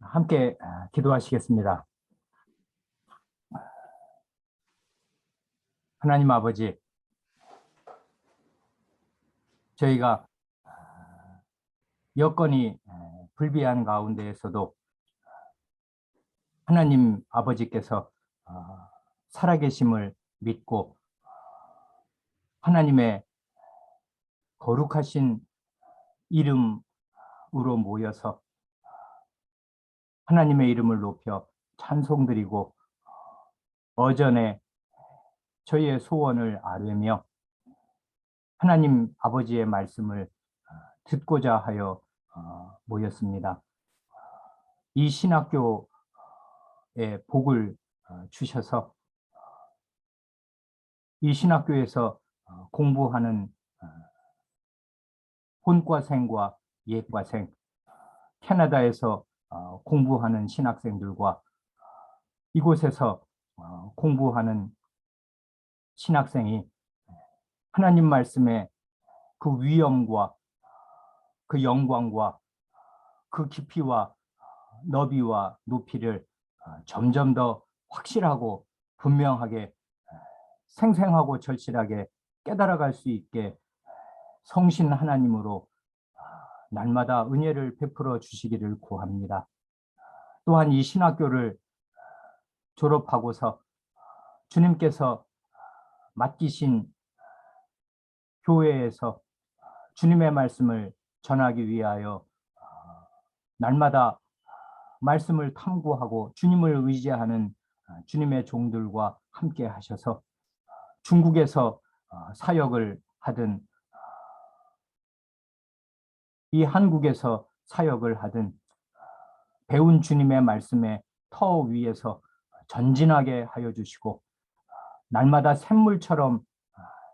함께 기도하시겠습니다. 하나님 아버지, 저희가 여건이 불비한 가운데에서도 하나님 아버지께서 살아계심을 믿고 하나님의 거룩하신 이름으로 모여서 하나님의 이름을 높여 찬송드리고 어전에 저희의 소원을 아뢰며 하나님 아버지의 말씀을 듣고자 하여 모였습니다. 이 신학교에 복을 주셔서 이 신학교에서 공부하는 본과생과 예과생, 캐나다에서 공부하는 신학생들과 이곳에서 공부하는 신학생이 하나님 말씀의 그 위엄과 그 영광과 그 깊이와 너비와 높이를 점점 더 확실하고 분명하게 생생하고 절실하게 깨달아갈 수 있게 성신 하나님으로 날마다 은혜를 베풀어 주시기를 구합니다. 또한 이 신학교를 졸업하고서 주님께서 맡기신 교회에서 주님의 말씀을 전하기 위하여 날마다 말씀을 탐구하고 주님을 의지하는 주님의 종들과 함께 하셔서 중국에서 사역을 하든 이 한국에서 사역을 하든 배운 주님의 말씀의 터 위에서 전진하게 하여 주시고 날마다 샘물처럼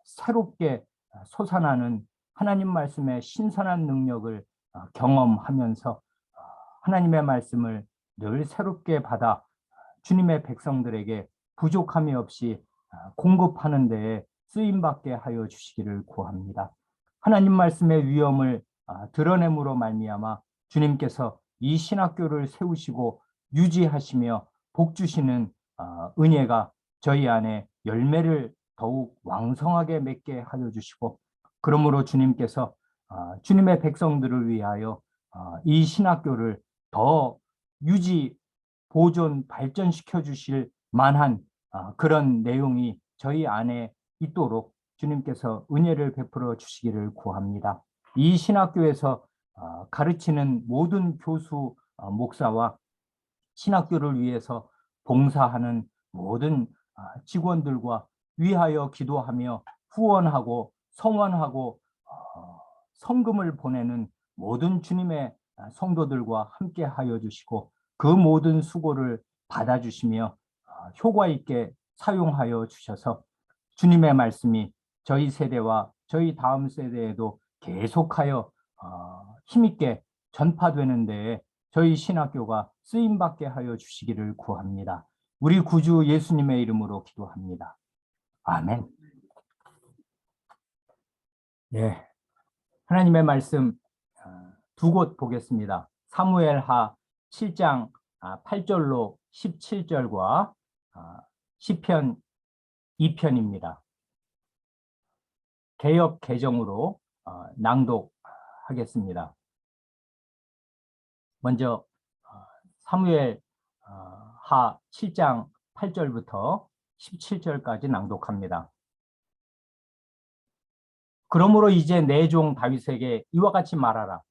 새롭게 솟아나는 하나님 말씀의 신선한 능력을 경험하면서 하나님의 말씀을 늘 새롭게 받아 주님의 백성들에게 부족함이 없이 공급하는 데에 쓰임받게 하여 주시기를 구합니다. 하나님 말씀의 위엄을 드러냄으로 말미암아 주님께서 이 신학교를 세우시고 유지하시며 복 주시는 은혜가 저희 안에 열매를 더욱 왕성하게 맺게 하여 주시고 그러므로 주님께서 주님의 백성들을 위하여 이 신학교를 더 유지, 보존, 발전시켜 주실 만한 그런 내용이 저희 안에 있도록 주님께서 은혜를 베풀어 주시기를 구합니다. 이 신학교에서 가르치는 모든 교수, 목사와 신학교를 위해서 봉사하는 모든 직원들과 위하여 기도하며 후원하고 성원하고 성금을 보내는 모든 주님의 성도들과 함께 하여 주시고 그 모든 수고를 받아주시며 효과 있게 사용하여 주셔서 주님의 말씀이 저희 세대와 저희 다음 세대에도 계속하여 힘있게 전파되는 데에 저희 신학교가 쓰임받게 하여 주시기를 구합니다. 우리 구주 예수님의 이름으로 기도합니다. 아멘. 예, 하나님의 말씀 두 곳 보겠습니다. 사무엘하 7장 8절로 17절과 시편 2편입니다. 개역 개정으로 낭독하겠습니다. 먼저 사무엘하 7장 8절부터 17절까지 낭독합니다. 그러므로 이제 내 종 다윗에게 이와 같이 말하라.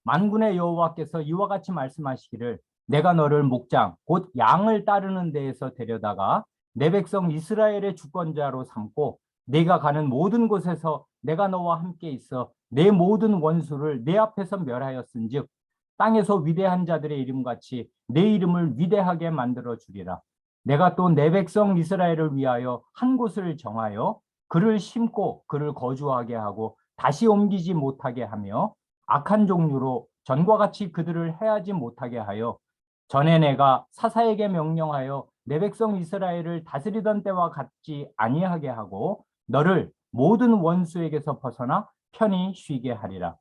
만군의 여호와께서 이와 같이 말씀하시기를 내가 너를 목장 곧 양을 따르는 데에서 데려다가 내 백성 이스라엘의 주권자로 삼고 내가 가는 모든 곳에서 내가 너와 함께 있어 내 모든 원수를 내 앞에서 멸하였은즉 땅에서 위대한 자들의 이름같이 내 이름을 위대하게 만들어 주리라. 내가 또 내 백성 이스라엘을 위하여 한 곳을 정하여 그를 심고 그를 거주하게 하고 다시 옮기지 못하게 하며 악한 종류로 전과 같이 그들을 해하지 못하게 하여 전에 내가 사사에게 명령하여 내 백성 이스라엘을 다스리던 때와 같지 아니하게 하고 너를 모든 원수에게서 벗어나 편히 쉬게 하리라.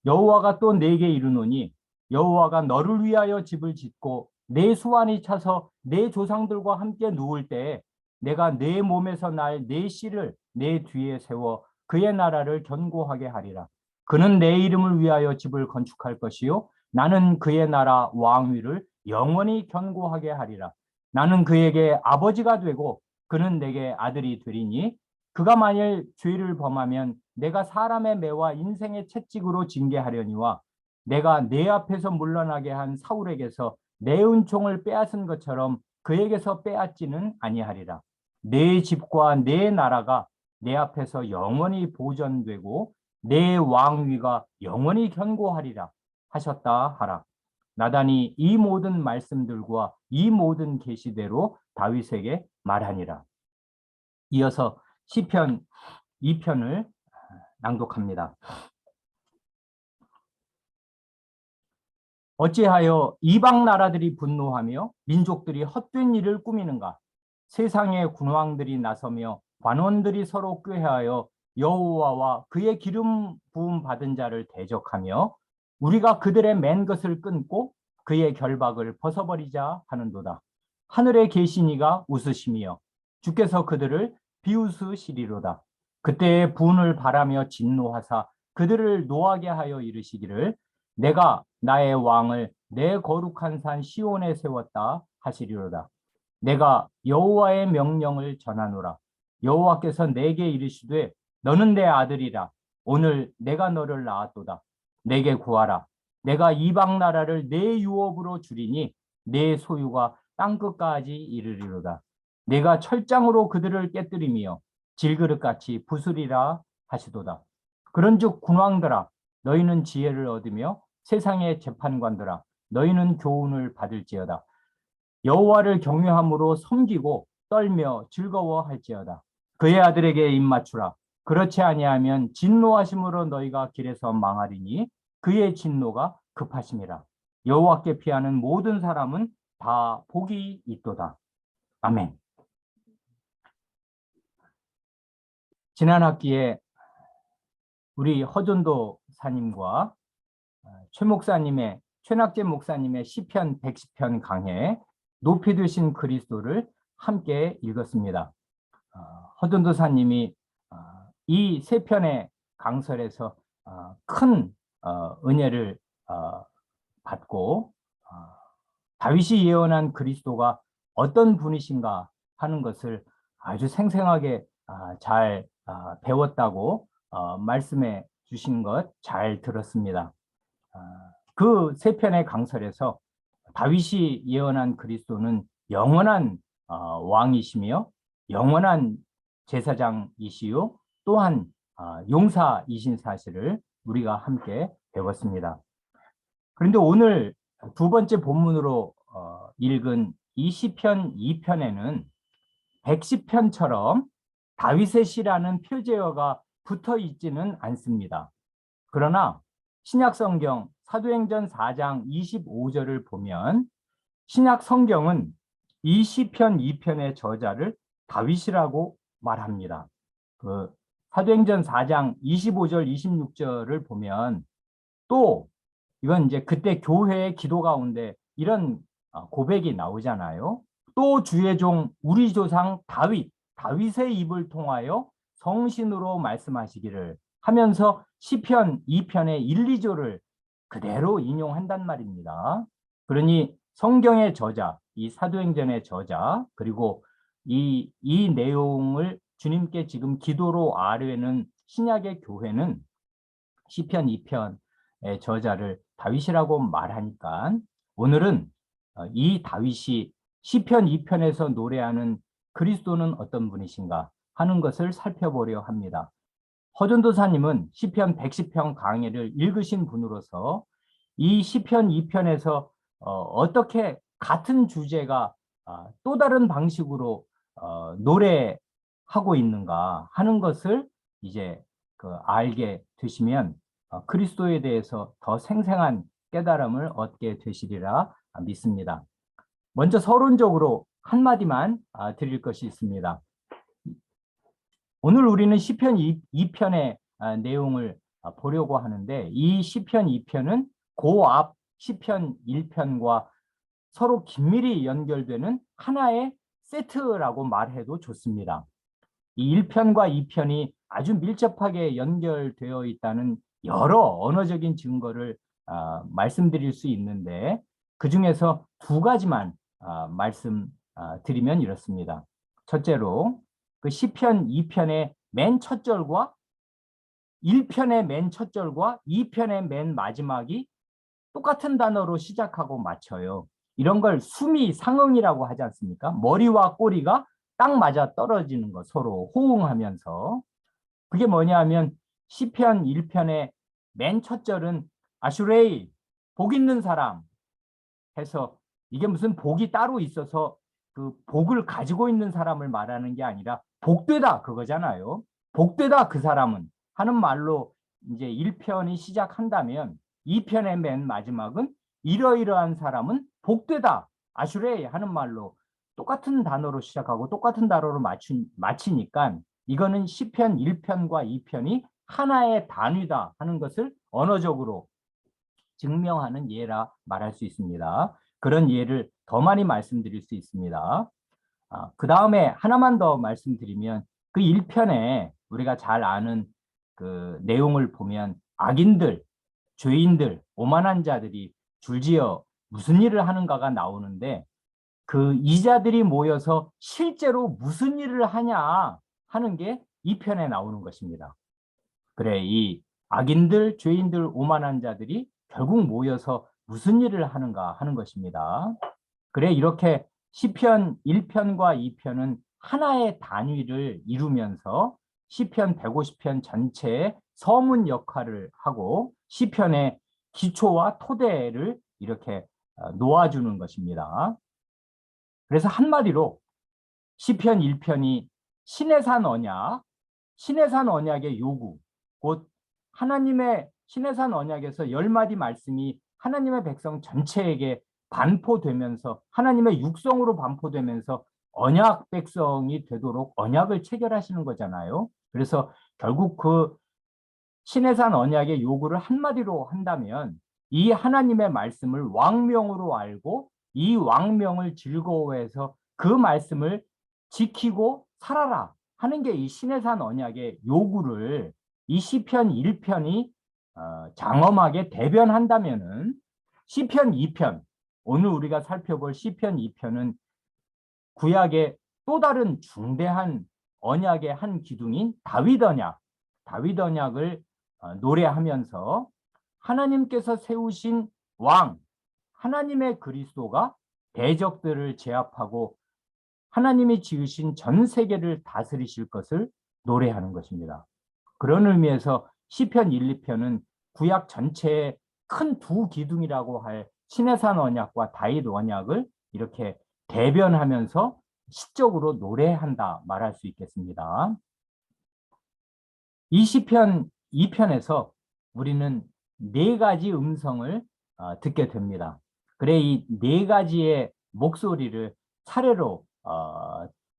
여호와가 또 내게 이르노니 여호와가 너를 위하여 집을 짓고 내 수완이 차서 내 조상들과 함께 누울 때에 내가 내 몸에서 날 내 씨를 내 뒤에 세워 그의 나라를 견고하게 하리라. 그는 내 이름을 위하여 집을 건축할 것이요 나는 그의 나라 왕위를 영원히 견고하게 하리라. 나는 그에게 아버지가 되고 그는 내게 아들이 되리니 그가 만일 죄를 범하면 내가 사람의 매와 인생의 채찍으로 징계하려니와 내가 내 앞에서 물러나게 한 사울에게서 내 은총을 빼앗은 것처럼 그에게서 빼앗지는 아니하리라. 내 집과 내 나라가 내 앞에서 영원히 보존되고 내 왕위가 영원히 견고하리라 하셨다 하라. 나단이 이 모든 말씀들과 이 모든 계시대로 다윗에게 말하니라. 이어서 시편 2편을 낭독합니다. 어찌하여 이방 나라들이 분노하며 민족들이 헛된 일을 꾸미는가? 세상의 군왕들이 나서며 관원들이 서로 꾀하여 여호와와 그의 기름 부음 받은 자를 대적하며 우리가 그들의 맨 것을 끊고 그의 결박을 벗어버리자 하는도다. 하늘에 계시니가 웃으시며 주께서 그들을 비웃으시리로다. 그때의 분을 바라며 진노하사 그들을 노하게 하여 이르시기를 내가 나의 왕을 내 거룩한 산 시온에 세웠다 하시리로다. 내가 여호와의 명령을 전하노라. 여호와께서 내게 이르시되 너는 내 아들이라. 오늘 내가 너를 낳았도다. 내게 구하라. 내가 이방 나라를 내 유업으로 주리니 내 소유가 땅끝까지 이르리로다. 내가 철장으로 그들을 깨뜨리며 질그릇같이 부수리라 하시도다. 그런즉 군왕들아 너희는 지혜를 얻으며 세상의 재판관들아 너희는 교훈을 받을지어다. 여호와를 경외함으로 섬기고 떨며 즐거워할지어다. 그의 아들에게 입맞추라. 그렇지 아니하면 진노하심으로 너희가 길에서 망하리니 그의 진노가 급하심이라. 여호와께 피하는 모든 사람은 다 복이 있도다. 아멘. 지난 학기에 우리 허전도 사님과 최낙재 목사님의 시편 110편 강해 높이 되신 그리스도를 함께 읽었습니다. 허전도사님이 이 세 편의 강설에서 큰 은혜를 받고 다윗이 예언한 그리스도가 어떤 분이신가 하는 것을 아주 생생하게 잘 배웠다고 말씀해 주신 것 잘 들었습니다. 그 세 편의 강설에서 다윗이 예언한 그리스도는 영원한 왕이시며 영원한 제사장이시요 또한 용사이신 사실을 우리가 함께 배웠습니다. 그런데 오늘 두 번째 본문으로 읽은 이 시편 2편에는 110편처럼 다윗의 시라는 표제어가 붙어 있지는 않습니다. 그러나 신약성경 사도행전 4장 25절을 보면 신약성경은 이 시편 2편의 저자를 다윗이라고 말합니다. 그 사도행전 4장 25절 26절을 보면 또 이건 이제 그때 교회의 기도 가운데 이런 고백이 나오잖아요. 또 주의 종 우리 조상 다윗의 입을 통하여 성신으로 말씀하시기를 하면서 시편 2편의 1, 2조를 그대로 인용한단 말입니다. 그러니 성경의 저자, 이 사도행전의 저자, 그리고 이 내용을 주님께 지금 기도로 아뢰는 신약의 교회는 시편 2편의 저자를 다윗이라고 말하니까 오늘은 이 다윗이 시편 2편에서 노래하는 그리스도는 어떤 분이신가 하는 것을 살펴보려 합니다. 허전도사님은 시편 110편 강해를 읽으신 분으로서 이 시편 2편에서 어떻게 같은 주제가 또 다른 방식으로 노래하고 있는가 하는 것을 이제 알게 되시면 그리스도에 대해서 더 생생한 깨달음을 얻게 되시리라 믿습니다. 먼저 서론적으로 한마디만 드릴 것이 있습니다. 오늘 우리는 시편 2편의 내용을 보려고 하는데 이 시편 2편은 그 앞 시편 1편과 서로 긴밀히 연결되는 하나의 세트라고 말해도 좋습니다. 이 1편과 2편이 아주 밀접하게 연결되어 있다는 여러 언어적인 증거를 말씀드릴 수 있는데 그중에서 두 가지만 말씀드리면 이렇습니다. 첫째로 그 시편 2편의 맨 첫 절과 1편의 맨 첫 절과 2편의 맨 마지막이 똑같은 단어로 시작하고 맞춰요. 이런 걸 수미상응이라고 하지 않습니까? 머리와 꼬리가 딱 맞아 떨어지는 거 서로 호응하면서. 그게 뭐냐 하면 시편 1편의 맨 첫 절은 아슈레이 복 있는 사람 해서 이게 무슨 복이 따로 있어서 그 복을 가지고 있는 사람을 말하는 게 아니라 복되다 그거잖아요. 복되다 그 사람은 하는 말로 이제 1편이 시작한다면 2편의 맨 마지막은 이러이러한 사람은 복되다 아슈레이 하는 말로 똑같은 단어로 시작하고 똑같은 단어로 마치니까 이거는 시편 1편과 2편이 하나의 단위다 하는 것을 언어적으로 증명하는 예라 말할 수 있습니다. 그런 예를 더 많이 말씀드릴 수 있습니다. 그 다음에 하나만 더 말씀드리면 그 1편에 우리가 잘 아는 그 내용을 보면 악인들, 죄인들, 오만한 자들이 줄지어 무슨 일을 하는가가 나오는데 그 이자들이 모여서 실제로 무슨 일을 하냐 하는 게 2편에 나오는 것입니다. 그래, 이 악인들, 죄인들, 오만한 자들이 결국 모여서 무슨 일을 하는가 하는 것입니다. 그래, 이렇게 시편 1편과 2편은 하나의 단위를 이루면서 시편 150편 전체의 서문 역할을 하고 시편의 기초와 토대를 이렇게 놓아주는 것입니다. 그래서 한마디로 시편 1편이 신해산 언약, 신해산 언약의 요구, 곧 하나님의 신해산 언약에서 10마디 말씀이 하나님의 백성 전체에게 반포되면서 하나님의 육성으로 반포되면서 언약 백성이 되도록 언약을 체결하시는 거잖아요. 그래서 결국 그 신해산 언약의 요구를 한마디로 한다면 이 하나님의 말씀을 왕명으로 알고 이 왕명을 즐거워해서 그 말씀을 지키고 살아라 하는 게 이 신해산 언약의 요구를 이 시편 1편이 장엄하게 대변한다면은 시편 2편, 오늘 우리가 살펴볼 시편 2편은 구약의 또 다른 중대한 언약의 한 기둥인 다윗 언약, 다윗 언약을 노래하면서 하나님께서 세우신 왕, 하나님의 그리스도가 대적들을 제압하고 하나님이 지으신 전 세계를 다스리실 것을 노래하는 것입니다. 그런 의미에서 시편 1, 2편은 구약 전체의 큰 두 기둥이라고 할 시내산 언약과 다윗 언약을 이렇게 대변하면서 시적으로 노래한다 말할 수 있겠습니다. 이 시편 2편에서 우리는 네 가지 음성을 듣게 됩니다. 그래 이 네 가지의 목소리를 차례로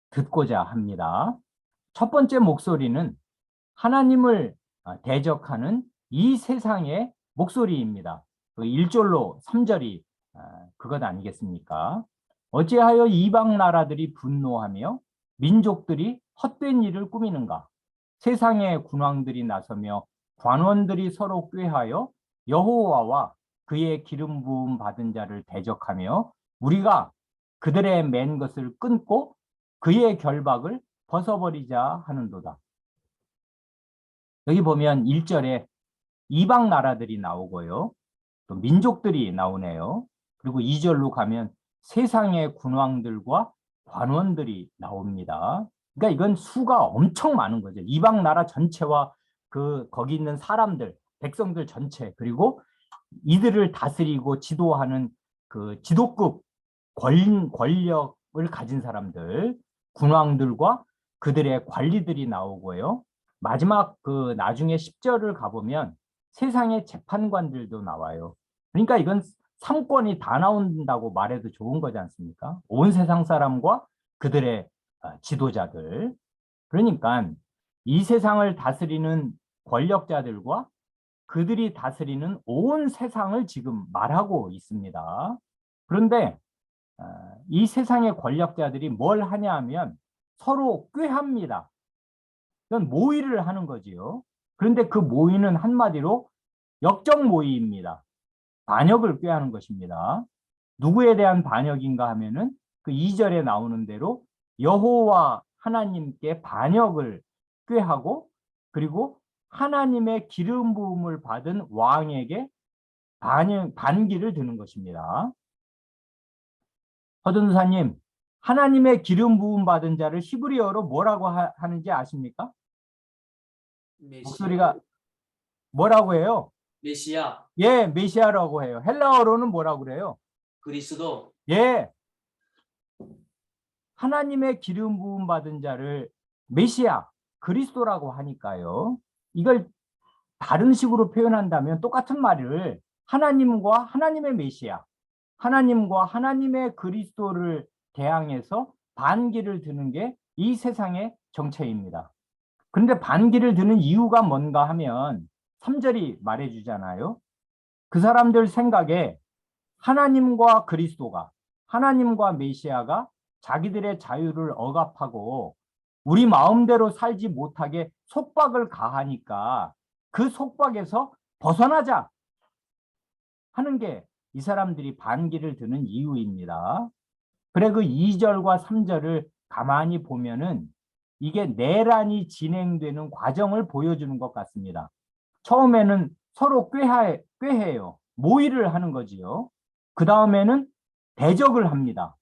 듣고자 합니다. 첫 번째 목소리는 하나님을 대적하는 이 세상의 목소리입니다. 그 1절로 3절이 그것 아니겠습니까? 어찌하여 이방 나라들이 분노하며 민족들이 헛된 일을 꾸미는가? 세상의 군왕들이 나서며 관원들이 서로 꾀하여 여호와와 그의 기름 부음 받은 자를 대적하며 우리가 그들의 맨 것을 끊고 그의 결박을 벗어버리자 하는도다. 여기 보면 1절에 이방 나라들이 나오고요. 또 민족들이 나오네요. 그리고 2절로 가면 세상의 군왕들과 관원들이 나옵니다. 그러니까 이건 수가 엄청 많은 거죠. 이방 나라 전체와 그 거기 있는 사람들, 백성들 전체, 그리고 이들을 다스리고 지도하는 그 지도급 권력을 가진 사람들, 군왕들과 그들의 관리들이 나오고요. 마지막 그 나중에 10절을 가보면 세상의 재판관들도 나와요. 그러니까 이건 3권이 다 나온다고 말해도 좋은 거지 않습니까? 온 세상 사람과 그들의 지도자들. 그러니까 이 세상을 다스리는 권력자들과 그들이 다스리는 온 세상을 지금 말하고 있습니다. 그런데 이 세상의 권력자들이 뭘 하냐 하면 서로 꾀합니다. 이건 모의를 하는 거지요. 그런데 그 모의는 한마디로 역적 모의입니다. 반역을 꾀하는 것입니다. 누구에 대한 반역인가 하면은 그 2절에 나오는 대로 여호와 하나님께 반역을 꾀하고, 그리고 하나님의 기름 부음을 받은 왕에게 반기를 드는 것입니다. 허전사님, 하나님의 기름 부음 받은 자를 히브리어로 뭐라고 하는지 아십니까? 메시아. 목소리가 뭐라고 해요? 메시아. 예, 메시아라고 해요. 헬라어로는 뭐라고 그래요? 그리스도. 예, 하나님의 기름 부음 받은 자를 메시아, 그리스도라고 하니까요. 이걸 다른 식으로 표현한다면 똑같은 말을 하나님과 하나님의 메시아, 하나님과 하나님의 그리스도를 대항해서 반기를 드는 게 이 세상의 정체입니다. 그런데 반기를 드는 이유가 뭔가 하면 3절이 말해주잖아요. 그 사람들 생각에 하나님과 그리스도가, 하나님과 메시아가 자기들의 자유를 억압하고 우리 마음대로 살지 못하게 속박을 가하니까 그 속박에서 벗어나자 하는 게 이 사람들이 반기를 드는 이유입니다. 그래 그 2절과 3절을 가만히 보면은 이게 내란이 진행되는 과정을 보여주는 것 같습니다. 처음에는 서로 꾀해요. 모의를 하는 거지요. 그 다음에는 대적을 합니다.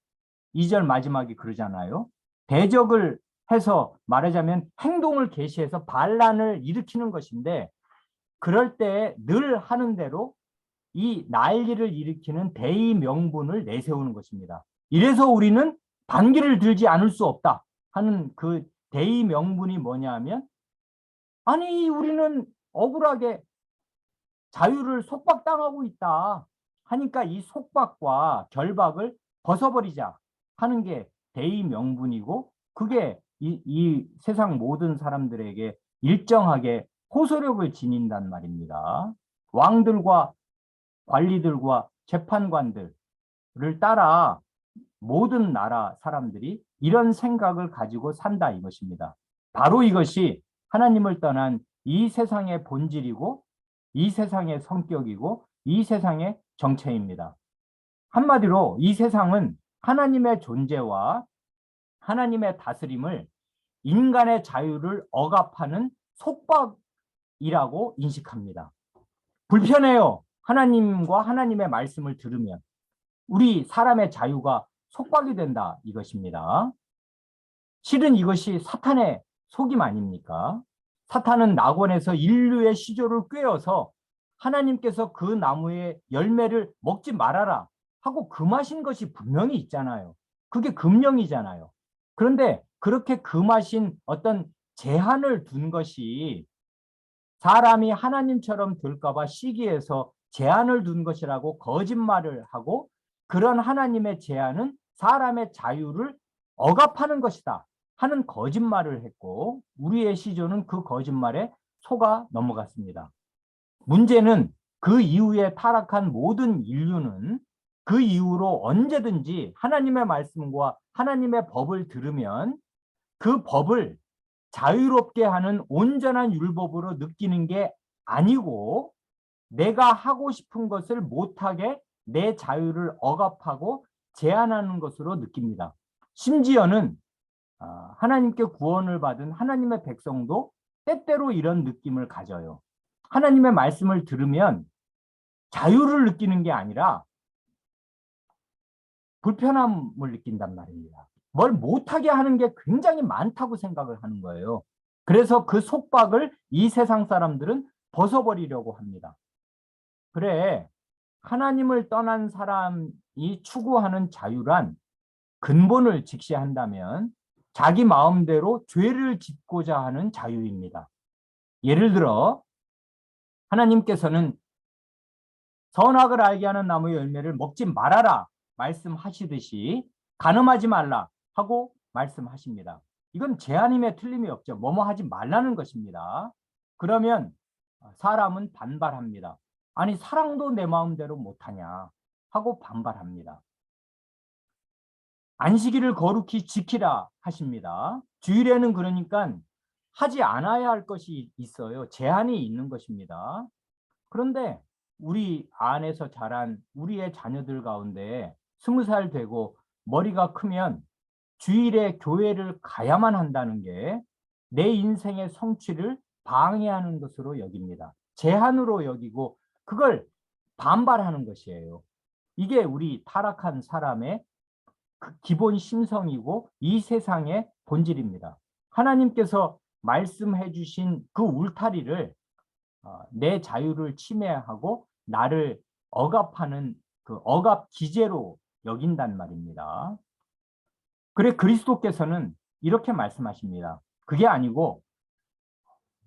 2절 마지막에 그러잖아요. 대적을 해서 말하자면 행동을 개시해서 반란을 일으키는 것인데, 그럴 때 늘 하는 대로 이 난리를 일으키는 대의 명분을 내세우는 것입니다. 이래서 우리는 반기를 들지 않을 수 없다 하는 그 대의 명분이 뭐냐 하면, 아니 우리는 억울하게 자유를 속박당하고 있다 하니까 이 속박과 결박을 벗어버리자 하는 게 대의 명분이고, 그게 이 세상 모든 사람들에게 일정하게 호소력을 지닌단 말입니다. 왕들과 관리들과 재판관들을 따라 모든 나라 사람들이 이런 생각을 가지고 산다 이것입니다. 바로 이것이 하나님을 떠난 이 세상의 본질이고 이 세상의 성격이고 이 세상의 정체입니다. 한마디로 이 세상은 하나님의 존재와 하나님의 다스림을 인간의 자유를 억압하는 속박이라고 인식합니다. 불편해요. 하나님과 하나님의 말씀을 들으면 우리 사람의 자유가 속박이 된다 이것입니다. 실은 이것이 사탄의 속임 아닙니까? 사탄은 낙원에서 인류의 시조를 꿰어서 하나님께서 그 나무의 열매를 먹지 말아라 하고 금하신 것이 분명히 있잖아요. 그게 금령이잖아요. 그런데 그렇게 금하신 어떤 제한을 둔 것이 사람이 하나님처럼 될까 봐 시기해서 제한을 둔 것이라고 거짓말을 하고, 그런 하나님의 제한은 사람의 자유를 억압하는 것이다 하는 거짓말을 했고, 우리의 시조는 그 거짓말에 속아 넘어갔습니다. 문제는 그 이후에 타락한 모든 인류는 그 이후로 언제든지 하나님의 말씀과 하나님의 법을 들으면 그 법을 자유롭게 하는 온전한 율법으로 느끼는 게 아니고, 내가 하고 싶은 것을 못하게 내 자유를 억압하고 제한하는 것으로 느낍니다. 심지어는 하나님께 구원을 받은 하나님의 백성도 때때로 이런 느낌을 가져요. 하나님의 말씀을 들으면 자유를 느끼는 게 아니라 불편함을 느낀단 말입니다. 뭘 못하게 하는 게 굉장히 많다고 생각을 하는 거예요. 그래서 그 속박을 이 세상 사람들은 벗어버리려고 합니다. 그래, 하나님을 떠난 사람이 추구하는 자유란 근본을 직시한다면 자기 마음대로 죄를 짓고자 하는 자유입니다. 예를 들어 하나님께서는 선악을 알게 하는 나무의 열매를 먹지 말아라 말씀하시듯이 간음하지 말라 하고 말씀하십니다. 이건 제한임에 틀림이 없죠. 뭐뭐 하지 말라는 것입니다. 그러면 사람은 반발합니다. 아니, 사랑도 내 마음대로 못하냐 하고 반발합니다. 안식일을 거룩히 지키라 하십니다. 주일에는 그러니까 하지 않아야 할 것이 있어요. 제한이 있는 것입니다. 그런데 우리 안에서 자란 우리의 자녀들 가운데 20살 되고 머리가 크면 주일에 교회를 가야만 한다는 게 내 인생의 성취를 방해하는 것으로 여깁니다. 제한으로 여기고 그걸 반발하는 것이에요. 이게 우리 타락한 사람의 그 기본 심성이고 이 세상의 본질입니다. 하나님께서 말씀해 주신 그 울타리를 내 자유를 침해하고 나를 억압하는 그 억압 기제로 여긴단 말입니다. 그래 그리스도께서는 이렇게 말씀하십니다. 그게 아니고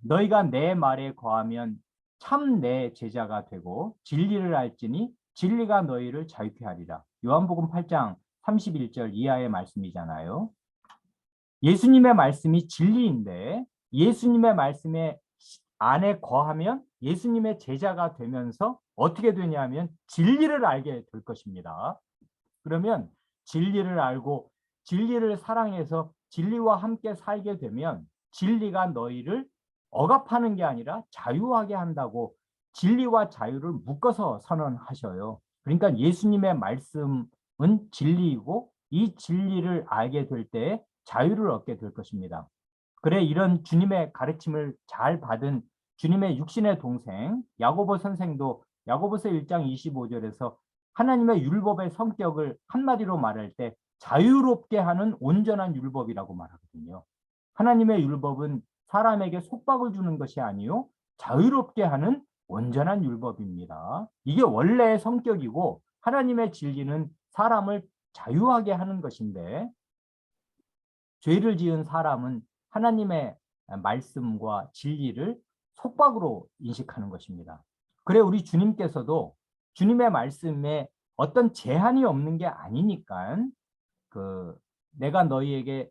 너희가 내 말에 거하면 참 내 제자가 되고 진리를 알지니 진리가 너희를 자유케 하리라. 요한복음 8장 31절 이하의 말씀이잖아요. 예수님의 말씀이 진리인데 예수님의 말씀에 안에 거하면 예수님의 제자가 되면서 어떻게 되냐면 진리를 알게 될 것입니다. 그러면 진리를 알고 진리를 사랑해서 진리와 함께 살게 되면 진리가 너희를 억압하는 게 아니라 자유하게 한다고 진리와 자유를 묶어서 선언하셔요. 그러니까 예수님의 말씀은 진리이고 이 진리를 알게 될 때 자유를 얻게 될 것입니다. 그래 이런 주님의 가르침을 잘 받은 주님의 육신의 동생 야고보 선생도 야고보서 1장 25절에서 하나님의 율법의 성격을 한마디로 말할 때 자유롭게 하는 온전한 율법이라고 말하거든요. 하나님의 율법은 사람에게 속박을 주는 것이 아니요 자유롭게 하는 온전한 율법입니다. 이게 원래의 성격이고 하나님의 진리는 사람을 자유하게 하는 것인데 죄를 지은 사람은 하나님의 말씀과 진리를 속박으로 인식하는 것입니다. 그래 우리 주님께서도 주님의 말씀에 어떤 제한이 없는 게 아니니까 내가 너희에게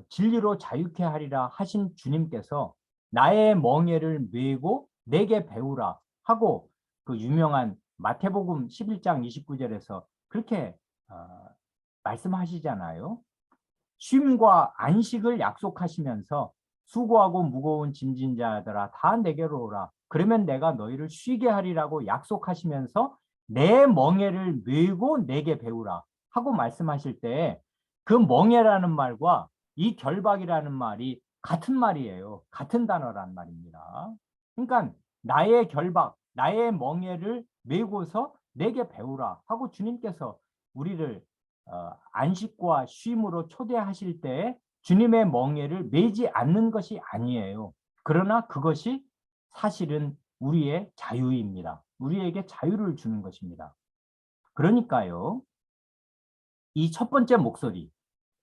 진리로 자유케 하리라 하신 주님께서 나의 멍에를 메고 내게 배우라 하고 그 유명한 마태복음 11장 29절에서 그렇게 말씀하시잖아요. 쉼과 안식을 약속하시면서 수고하고 무거운 짐진 자들아 다 내게로 오라. 그러면 내가 너희를 쉬게 하리라고 약속하시면서 내 멍에를 메고 내게 배우라 하고 말씀하실 때 그 멍에라는 말과 이 결박이라는 말이 같은 말이에요. 같은 단어란 말입니다. 그러니까 나의 결박, 나의 멍에를 메고서 내게 배우라 하고 주님께서 우리를 안식과 쉼으로 초대하실 때 주님의 멍에를 매지 않는 것이 아니에요. 그러나 그것이 사실은 우리의 자유입니다. 우리에게 자유를 주는 것입니다. 그러니까요. 이 첫 번째 목소리,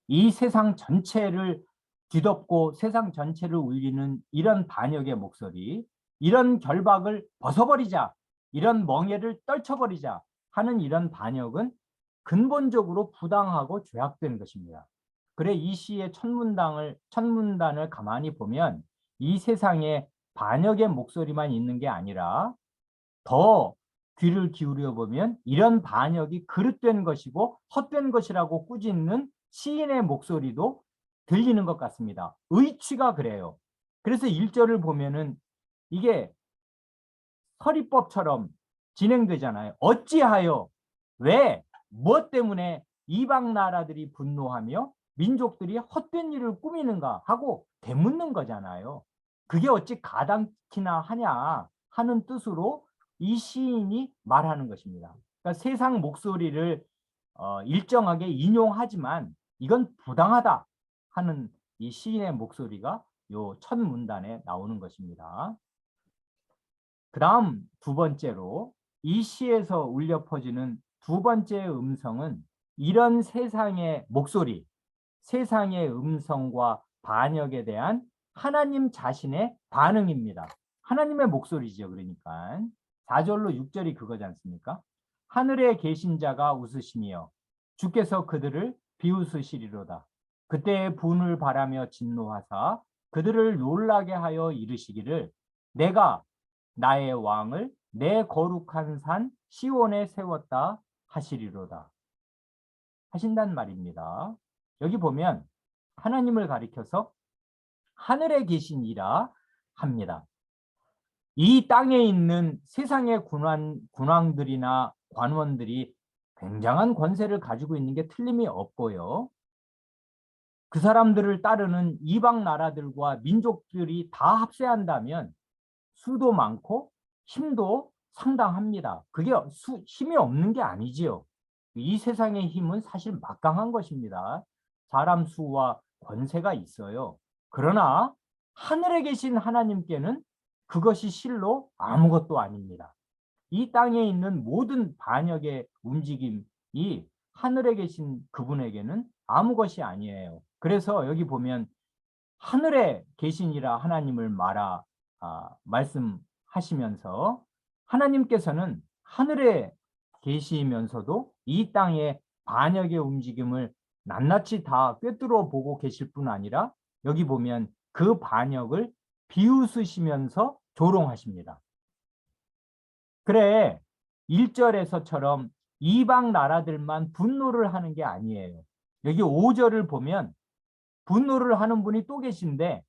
이 세상 전체를 뒤덮고 세상 전체를 울리는 이런 반역의 목소리, 이런 결박을 벗어버리자, 이런 멍에를 떨쳐버리자 하는 이런 반역은 근본적으로 부당하고 죄악된 것입니다. 그래 이 시의 첫문단을 가만히 보면 이 세상에 반역의 목소리만 있는 게 아니라 더 귀를 기울여 보면 이런 반역이 그릇된 것이고 헛된 것이라고 꾸짖는 시인의 목소리도 들리는 것 같습니다. 의취가 그래요. 그래서 1절을 보면은 이게 서리법처럼 진행되잖아요. 어찌하여 왜 무엇 때문에 이방 나라들이 분노하며 민족들이 헛된 일을 꾸미는가 하고 되묻는 거잖아요. 그게 어찌 가당키나 하냐 하는 뜻으로 이 시인이 말하는 것입니다. 그러니까 세상 목소리를 일정하게 인용하지만 이건 부당하다 하는 이 시인의 목소리가 요 첫 문단에 나오는 것입니다. 그 다음 두 번째로 이 시에서 울려 퍼지는 두 번째 음성은 이런 세상의 목소리, 세상의 음성과 반역에 대한 하나님 자신의 반응입니다. 하나님의 목소리죠. 그러니까 4절로 6절이 그거지 않습니까? 하늘에 계신 자가 웃으시며 주께서 그들을 비웃으시리로다. 그때의 분을 바라며 진노하사 그들을 놀라게 하여 이르시기를 내가 나의 왕을 내 거룩한 산 시온에 세웠다 하시리로다. 하신단 말입니다. 여기 보면 하나님을 가리켜서 하늘에 계신 이라 합니다. 이 땅에 있는 세상의 군왕들이나 관원들이 굉장한 권세를 가지고 있는 게 틀림이 없고요. 그 사람들을 따르는 이방 나라들과 민족들이 다 합세한다면 수도 많고 힘도 상당합니다. 그게 힘이 없는 게 아니지요. 이 세상의 힘은 사실 막강한 것입니다. 사람 수와 권세가 있어요. 그러나 하늘에 계신 하나님께는 그것이 실로 아무것도 아닙니다. 이 땅에 있는 모든 반역의 움직임이 하늘에 계신 그분에게는 아무 것이 아니에요. 그래서 여기 보면 하늘에 계시니라 하나님을 말씀하시면서 하나님께서는 하늘에 계시면서도 이 땅의 반역의 움직임을 낱낱이 다 꿰뚫어 보고 계실 뿐 아니라 여기 보면 그 반역을 비웃으시면서 조롱하십니다. 그래, 1절에서처럼 이방 나라들만 분노를 하는 게 아니에요. 여기 5절을 보면 분노를 하는 분이 또 계신데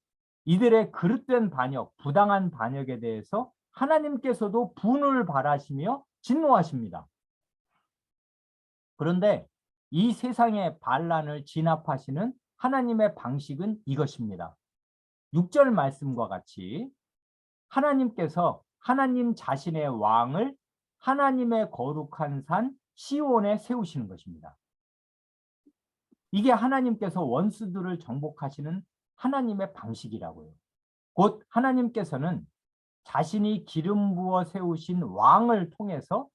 이들의 그릇된 반역, 부당한 반역에 대해서 하나님께서도 분을 발하시며 진노하십니다. 그런데 이 세상의 반란을 진압하시는 하나님의 방식은 이것입니다. 6절 말씀과 같이 하나님께서 하나님 자신의 왕을 하나님의 거룩한 산 시온에 세우시는 것입니다. 이게 하나님께서 원수들을 정복하시는 하나님의 방식이라고요. 곧 하나님께서는 자신이 기름 부어 세우신 왕을 통해서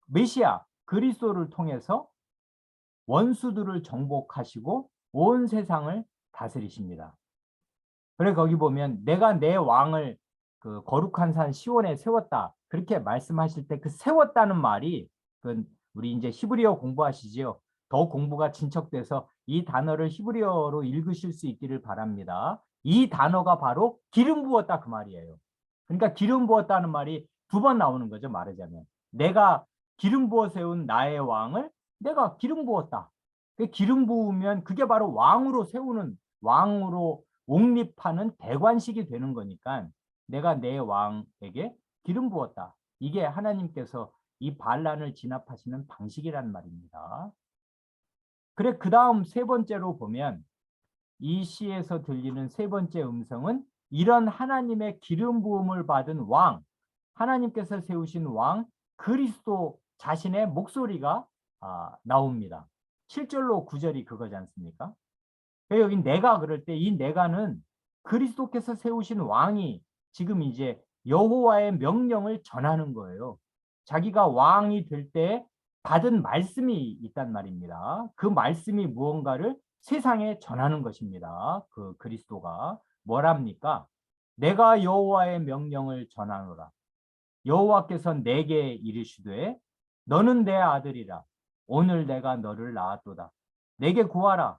메시아 그리스도를 통해서 원수들을 정복하시고 온 세상을 다스리십니다. 그래 거기 보면 내가 내 왕을 그 거룩한 산 시온에 세웠다 그렇게 말씀하실 때 그 세웠다는 말이 그 우리 이제 히브리어 공부하시지요. 더 공부가 진척돼서 이 단어를 히브리어로 읽으실 수 있기를 바랍니다. 이 단어가 바로 기름 부었다 그 말이에요. 그러니까 기름 부었다는 말이 두 번 나오는 거죠. 말하자면 내가 기름 부어 세운 나의 왕을 내가 기름 부었다. 그 기름 부으면 그게 바로 왕으로 세우는 왕으로 옹립하는 대관식이 되는 거니까 내가 내 왕에게 기름 부었다. 이게 하나님께서 이 반란을 진압하시는 방식이란 말입니다. 그래 그 다음 세 번째로 보면 이 시에서 들리는 세 번째 음성은 이런 하나님의 기름 부음을 받은 왕, 하나님께서 세우신 왕 그리스도 자신의 목소리가 나옵니다. 7절로 9절이 그거지 않습니까? 여기 내가 그럴 때 이 내가는 그리스도께서 세우신 왕이 지금 이제 여호와의 명령을 전하는 거예요. 자기가 왕이 될 때 받은 말씀이 있단 말입니다. 그 말씀이 무언가를 세상에 전하는 것입니다. 그 그리스도가 뭐랍니까? 내가 여호와의 명령을 전하노라. 여호와께서 내게 이르시되 너는 내 아들이라. 오늘 내가 너를 낳았도다. 내게 구하라.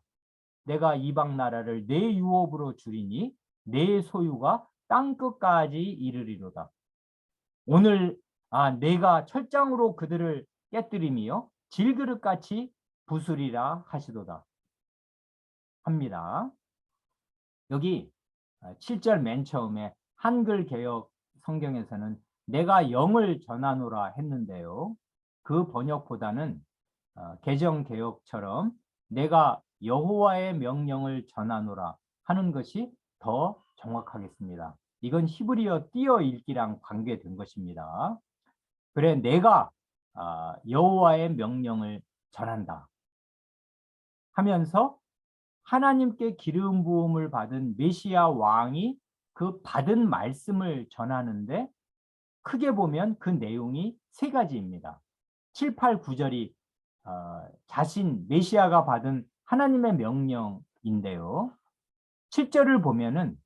내가 이방 나라를 내 유업으로 주리니 내 소유가 땅 끝까지 이르리로다. 오늘 내가 철장으로 그들을 깨뜨리며 질그릇같이 부수리라 하시도다 합니다. 여기 7절 맨 처음에 한글 개역 성경에서는 내가 영을 전하노라 했는데요. 그 번역보다는 개정 개역처럼 내가 여호와의 명령을 전하노라 하는 것이 더 정확하겠습니다. 이건 히브리어 띄어 읽기랑 관계된 것입니다. 그래 내가 여호와의 명령을 전한다 하면서 하나님께 기름 부음을 받은 메시아 왕이 그 받은 말씀을 전하는데 크게 보면 그 내용이 세 가지입니다. 7, 8, 9절이 자신 메시아가 받은 하나님의 명령인데요. 7절을 보면은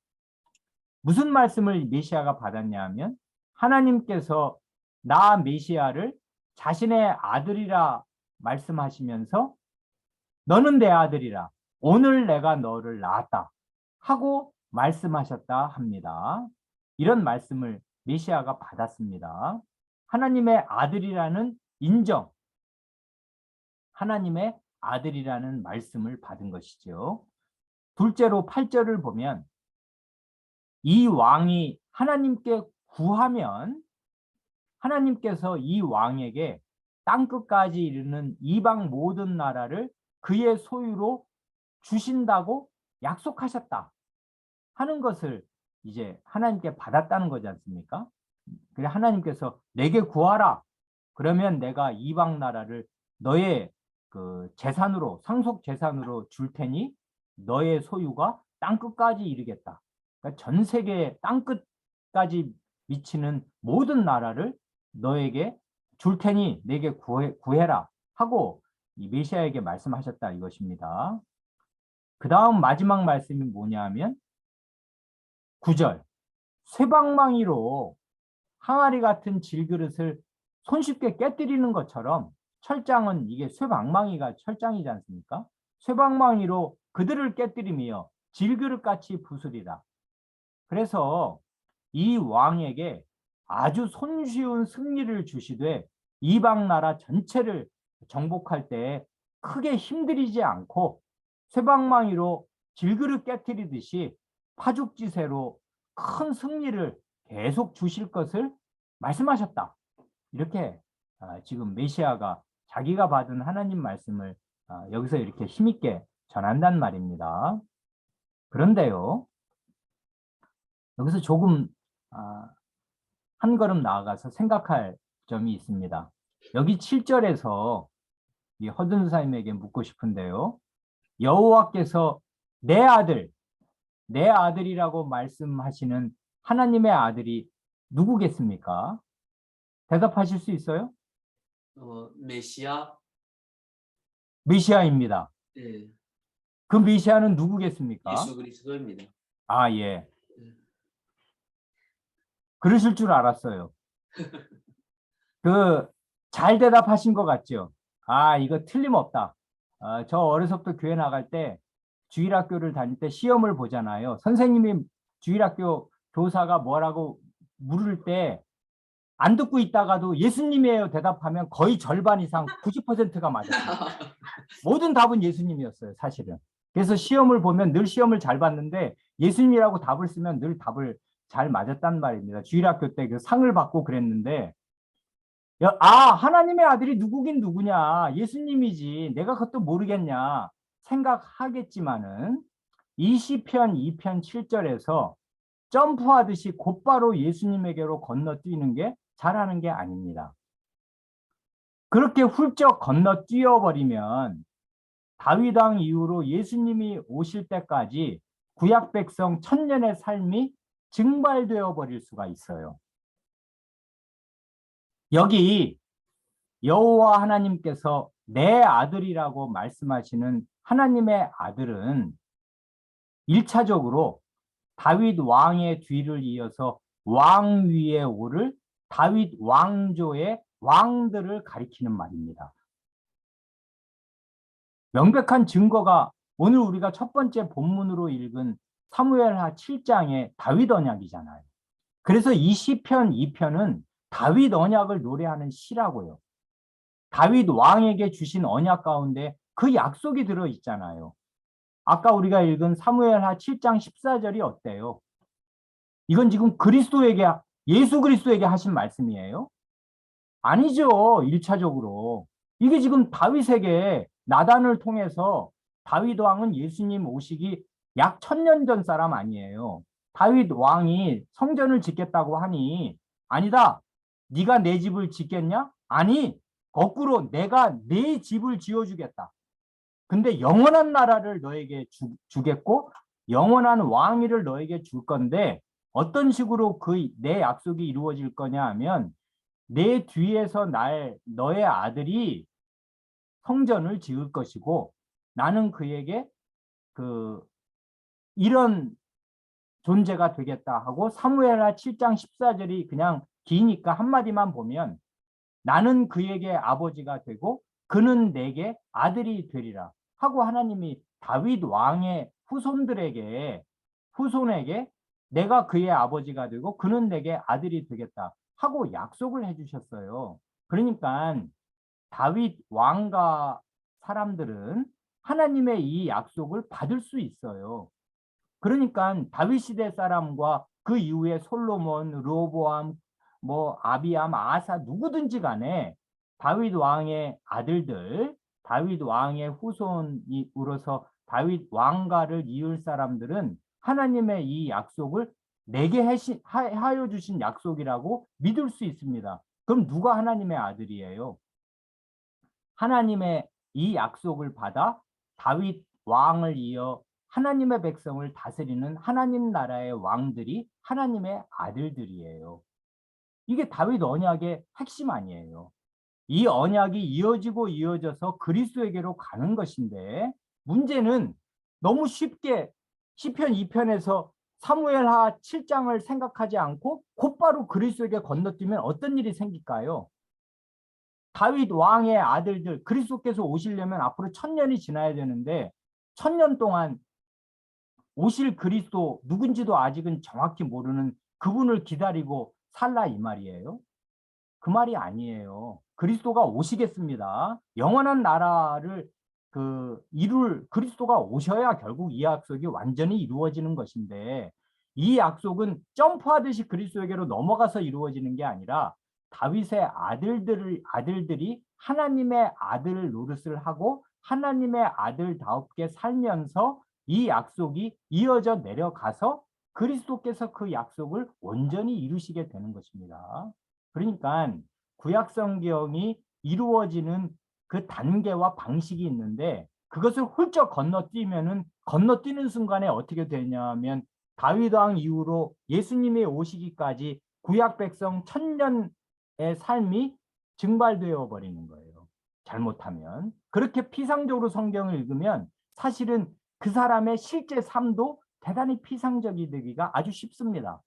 무슨 말씀을 메시아가 받았냐 하면 하나님께서 나 메시아를 자신의 아들이라 말씀하시면서 너는 내 아들이라 오늘 내가 너를 낳았다 하고 말씀하셨다 합니다. 이런 말씀을 메시아가 받았습니다. 하나님의 아들이라는 인정, 하나님의 아들이라는 말씀을 받은 것이죠. 둘째로 8절을 보면 이 왕이 하나님께 구하면 하나님께서 이 왕에게 땅끝까지 이르는 이방 모든 나라를 그의 소유로 주신다고 약속하셨다 하는 것을 이제 하나님께 받았다는 거지 않습니까? 그래 하나님께서 내게 구하라. 그러면 내가 이방 나라를 너의 그 재산으로 상속 재산으로 줄 테니 너의 소유가 땅끝까지 이르겠다. 그러니까 전 세계 땅끝까지 미치는 모든 나라를 너에게 줄 테니 내게 구해라 하고 이 메시아에게 말씀하셨다 이것입니다. 그 다음 마지막 말씀이 뭐냐면 9절 쇠방망이로 항아리 같은 질그릇을 손쉽게 깨뜨리는 것처럼 철장은 이게 쇠방망이가 철장이지 않습니까? 쇠방망이로 그들을 깨뜨리며 질그릇같이 부수리라. 그래서 이 왕에게 아주 손쉬운 승리를 주시되 이방 나라 전체를 정복할 때 크게 힘들이지 않고 쇠방망이로 질그릇 깨뜨리듯이 파죽지세로 큰 승리를 계속 주실 것을 말씀하셨다. 이렇게 지금 메시아가 자기가 받은 하나님 말씀을 여기서 이렇게 힘있게 전한단 말입니다. 그런데요, 여기서 조금 한 걸음 나아가서 생각할 점이 있습니다. 여기 7절에서 이 허든사임에게 묻고 싶은데요. 여호와께서 내 아들이라고 말씀하시는 하나님의 아들이 누구겠습니까? 대답하실 수 있어요? 메시아. 메시아입니다. 예, 그 메시아는 누구겠습니까? 예수 그리스도입니다. 아, 예. 그러실 줄 알았어요. 잘 대답하신 것 같죠? 아, 이거 틀림없다. 저 어려서부터 교회 나갈 때 주일학교를 다닐 때 시험을 보잖아요. 선생님이 주일학교 교사가 뭐라고 물을 때 안 듣고 있다가도 예수님이에요 대답하면 거의 절반 이상 90%가 맞았어요. 모든 답은 예수님이었어요, 사실은. 그래서 시험을 보면 늘 시험을 잘 봤는데 예수님이라고 답을 쓰면 늘 답을 잘 맞았단 말입니다. 주일학교 때 그 상을 받고 그랬는데 하나님의 아들이 누구긴 누구냐? 예수님이지. 내가 그것도 모르겠냐? 생각하겠지만은 이 시편 2편 7절에서 점프하듯이 곧바로 예수님에게로 건너뛰는 게 잘하는 게 아닙니다. 그렇게 훌쩍 건너뛰어버리면 다윗 왕 이후로 예수님이 오실 때까지 구약 백성 천년의 삶이 증발되어 버릴 수가 있어요. 여기 여호와 하나님께서 내 아들이라고 말씀하시는 하나님의 아들은 1차적으로 다윗 왕의 뒤를 이어서 왕 위에 오를 다윗 왕조의 왕들을 가리키는 말입니다. 명백한 증거가 오늘 우리가 첫 번째 본문으로 읽은 사무엘하 7장의 다윗 언약이잖아요. 그래서 이 시편 2편은 다윗 언약을 노래하는 시라고요. 다윗 왕에게 주신 언약 가운데 그 약속이 들어있잖아요. 아까 우리가 읽은 사무엘하 7장 14절이 어때요? 이건 지금 예수 그리스도에게 하신 말씀이에요? 아니죠. 1차적으로. 이게 지금 다윗에게 나단을 통해서 다윗 왕은 예수님 오시기 약 1000년 전 사람 아니에요. 다윗 왕이 성전을 짓겠다고 하니 아니다. 네가 내 집을 짓겠냐? 아니. 거꾸로 내가 내 집을 지어주겠다. 근데 영원한 나라를 너에게 주겠고 영원한 왕위를 너에게 줄 건데 어떤 식으로 내 약속이 이루어질 거냐 하면 내 뒤에서 너의 아들이 성전을 지을 것이고 나는 그에게 이런 존재가 되겠다 하고 사무엘하 7장 14절이 그냥 기니까 한마디만 보면 나는 그에게 아버지가 되고 그는 내게 아들이 되리라 하고 하나님이 다윗 왕의 후손에게 내가 그의 아버지가 되고 그는 내게 아들이 되겠다 하고 약속을 해주셨어요. 그러니까 다윗 왕과 사람들은 하나님의 이 약속을 받을 수 있어요. 그러니까 다윗 시대 사람과 그 이후에 솔로몬, 르호보암, 뭐 아비암, 아사 누구든지 간에 다윗 왕의 아들들, 다윗 왕의 후손으로서 다윗 왕가를 이을 사람들은 하나님의 이 약속을 내게 하여 주신 약속이라고 믿을 수 있습니다. 그럼 누가 하나님의 아들이에요? 하나님의 이 약속을 받아 다윗 왕을 이어 하나님의 백성을 다스리는 하나님 나라의 왕들이 하나님의 아들들이에요. 이게 다윗 언약의 핵심 아니에요. 이 언약이 이어지고 이어져서 그리스도에게로 가는 것인데 문제는 너무 쉽게 시편 2편에서 사무엘하 7장을 생각하지 않고 곧바로 그리스도에게 건너뛰면 어떤 일이 생길까요? 다윗 왕의 아들들 그리스도께서 오시려면 앞으로 1000년이 지나야 되는데 1000년 동안 오실 그리스도 누군지도 아직은 정확히 모르는 그분을 기다리고 살라 이 말이에요. 그 말이 아니에요. 그리스도가 오시겠습니다. 영원한 나라를 이룰 그리스도가 오셔야 결국 이 약속이 완전히 이루어지는 것인데 이 약속은 점프하듯이 그리스도에게로 넘어가서 이루어지는 게 아니라 다윗의 아들들이 하나님의 아들 노릇을 하고 하나님의 아들다웁게 살면서 이 약속이 이어져 내려가서 그리스도께서 그 약속을 온전히 이루시게 되는 것입니다. 그러니까 구약 성경이 이루어지는 그 단계와 방식이 있는데 그것을 훌쩍 건너뛰는 순간에 어떻게 되냐면 다윗 왕 이후로 예수님이 오시기까지 구약 백성 1000년의 삶이 증발되어 버리는 거예요. 잘못하면. 그렇게 피상적으로 성경을 읽으면 사실은 그 사람의 실제 삶도 대단히 피상적이 되기가 아주 쉽습니다.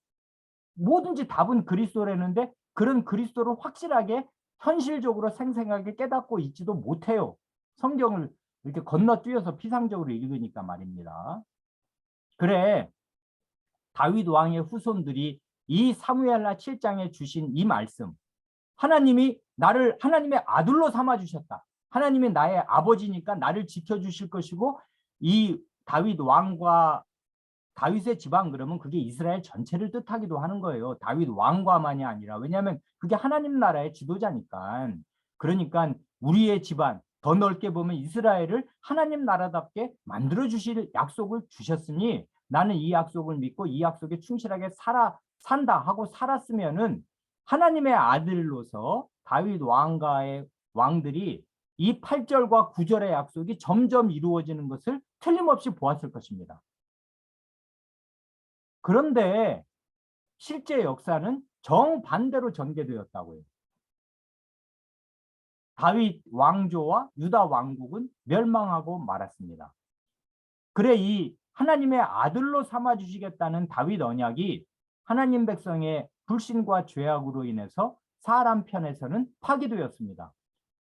뭐든지 답은 그리스도라는데 그런 그리스도를 확실하게 현실적으로 생생하게 깨닫고 있지도 못해요. 성경을 이렇게 건너뛰어서 피상적으로 읽으니까 말입니다. 그래 다윗 왕의 후손들이 이 사무엘하 7장에 주신 이 말씀 하나님이 나를 하나님의 아들로 삼아 주셨다. 하나님이 나의 아버지니까 나를 지켜주실 것이고 이 다윗 왕과 다윗의 집안 그러면 그게 이스라엘 전체를 뜻하기도 하는 거예요. 다윗 왕과만이 아니라 왜냐하면 그게 하나님 나라의 지도자니까. 그러니까 우리의 집안 더 넓게 보면 이스라엘을 하나님 나라답게 만들어 주실 약속을 주셨으니 나는 이 약속을 믿고 이 약속에 충실하게 산다 하고 살았으면은 하나님의 아들로서 다윗 왕가의 왕들이 이 8절과 9절의 약속이 점점 이루어지는 것을 틀림없이 보았을 것입니다. 그런데 실제 역사는 정반대로 전개되었다고요. 다윗 왕조와 유다 왕국은 멸망하고 말았습니다. 그래 이 하나님의 아들로 삼아주시겠다는 다윗 언약이 하나님 백성의 불신과 죄악으로 인해서 사람 편에서는 파기되었습니다.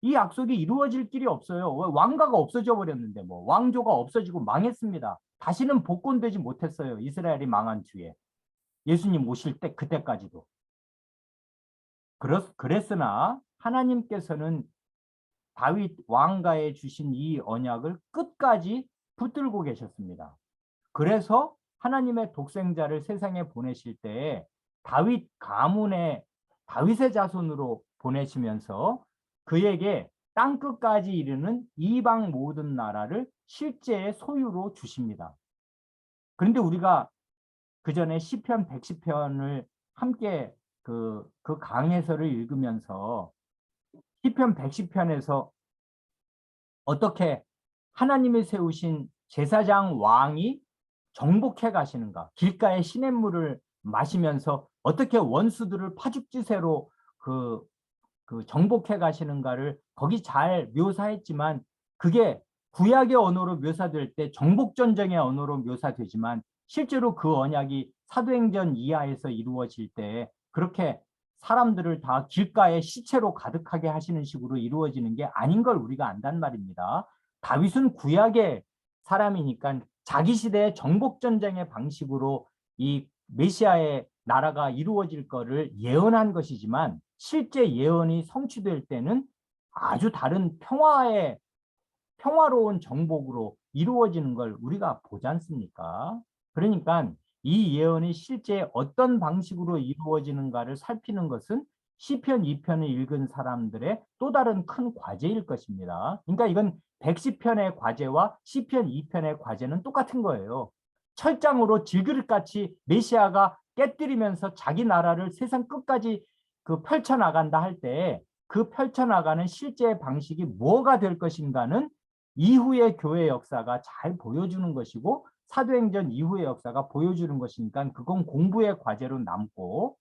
이 약속이 이루어질 길이 없어요. 왕가가 없어져 버렸는데 뭐 왕조가 없어지고 망했습니다. 다시는 복권되지 못했어요. 이스라엘이 망한 뒤에. 예수님 오실 때 그때까지도. 그랬으나 하나님께서는 다윗 왕가에 주신 이 언약을 끝까지 붙들고 계셨습니다. 그래서 하나님의 독생자를 세상에 보내실 때에 다윗 가문의 다윗의 자손으로 보내시면서 그에게 땅 끝까지 이르는 이방 모든 나라를 실제의 소유로 주십니다. 그런데 우리가 그 전에 시편 110편을 함께 그 강해설을 읽으면서 시편 110편에서 어떻게 하나님이 세우신 제사장 왕이 정복해 가시는가 길가에 시냇물을 마시면서 어떻게 원수들을 파죽지세로 그 정복해 가시는가를 거기 잘 묘사했지만 그게 구약의 언어로 묘사될 때 정복전쟁의 언어로 묘사되지만 실제로 그 언약이 사도행전 이하에서 이루어질 때 그렇게 사람들을 다 길가에 시체로 가득하게 하시는 식으로 이루어지는 게 아닌 걸 우리가 안단 말입니다. 다윗은 구약의 사람이니까 자기 시대의 정복전쟁의 방식으로 이 메시아의 나라가 이루어질 거를 예언한 것이지만 실제 예언이 성취될 때는 아주 다른 평화로운 정복으로 이루어지는 걸 우리가 보지 않습니까? 그러니까 이 예언이 실제 어떤 방식으로 이루어지는가를 살피는 것은 시편 2편을 읽은 사람들의 또 다른 큰 과제일 것입니다. 그러니까 이건 110편의 과제와 시편 2편의 과제는 똑같은 거예요. 철장으로 질그릇같이 메시아가 깨뜨리면서 자기 나라를 세상 끝까지 펼쳐나간다 할 때 그 펼쳐나가는 실제 방식이 뭐가 될 것인가는 이후의 교회 역사가 잘 보여주는 것이고 사도행전 이후의 역사가 보여주는 것이니까 그건 공부의 과제로 남고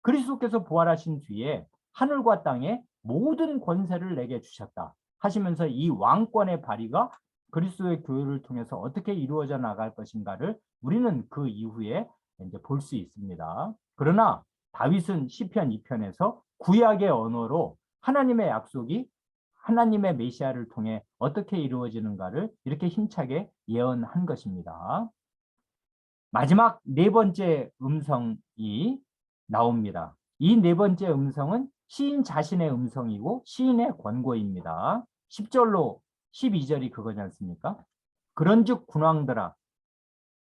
그리스도께서 부활하신 뒤에 하늘과 땅에 모든 권세를 내게 주셨다 하시면서 이 왕권의 발휘가 그리스도의 교회를 통해서 어떻게 이루어져 나갈 것인가를 우리는 그 이후에 이제 볼 수 있습니다. 그러나 다윗은 시편 2편에서 구약의 언어로 하나님의 약속이 하나님의 메시아를 통해 어떻게 이루어지는가를 이렇게 힘차게 예언한 것입니다. 마지막 네 번째 음성이 나옵니다. 이 네 번째 음성은 시인 자신의 음성이고 시인의 권고입니다. 10절로 12절이 그거지 않습니까? 그런즉 군왕들아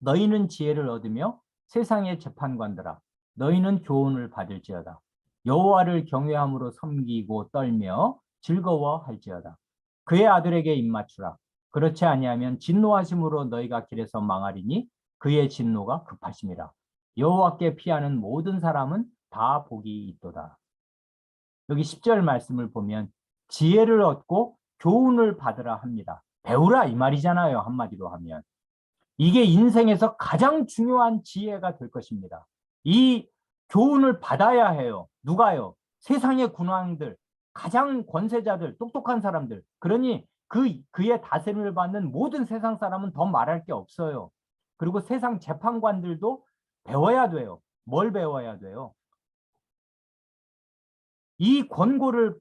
너희는 지혜를 얻으며 세상의 재판관들아 너희는 교훈을 받을지어다. 여호와를 경외함으로 섬기고 떨며 즐거워할지어다. 그의 아들에게 입맞추라. 그렇지 아니하면 진노하심으로 너희가 길에서 망하리니 그의 진노가 급하심이라. 여호와께 피하는 모든 사람은 다 복이 있도다. 여기 10절 말씀을 보면 지혜를 얻고 교훈을 받으라 합니다. 배우라 이 말이잖아요. 한마디로 하면. 이게 인생에서 가장 중요한 지혜가 될 것입니다. 이 교훈을 받아야 해요. 누가요? 세상의 군왕들, 가장 권세자들, 똑똑한 사람들. 그러니 그의 다스림을 받는 모든 세상 사람은 더 말할 게 없어요. 그리고 세상 재판관들도 배워야 돼요. 뭘 배워야 돼요? 이 권고를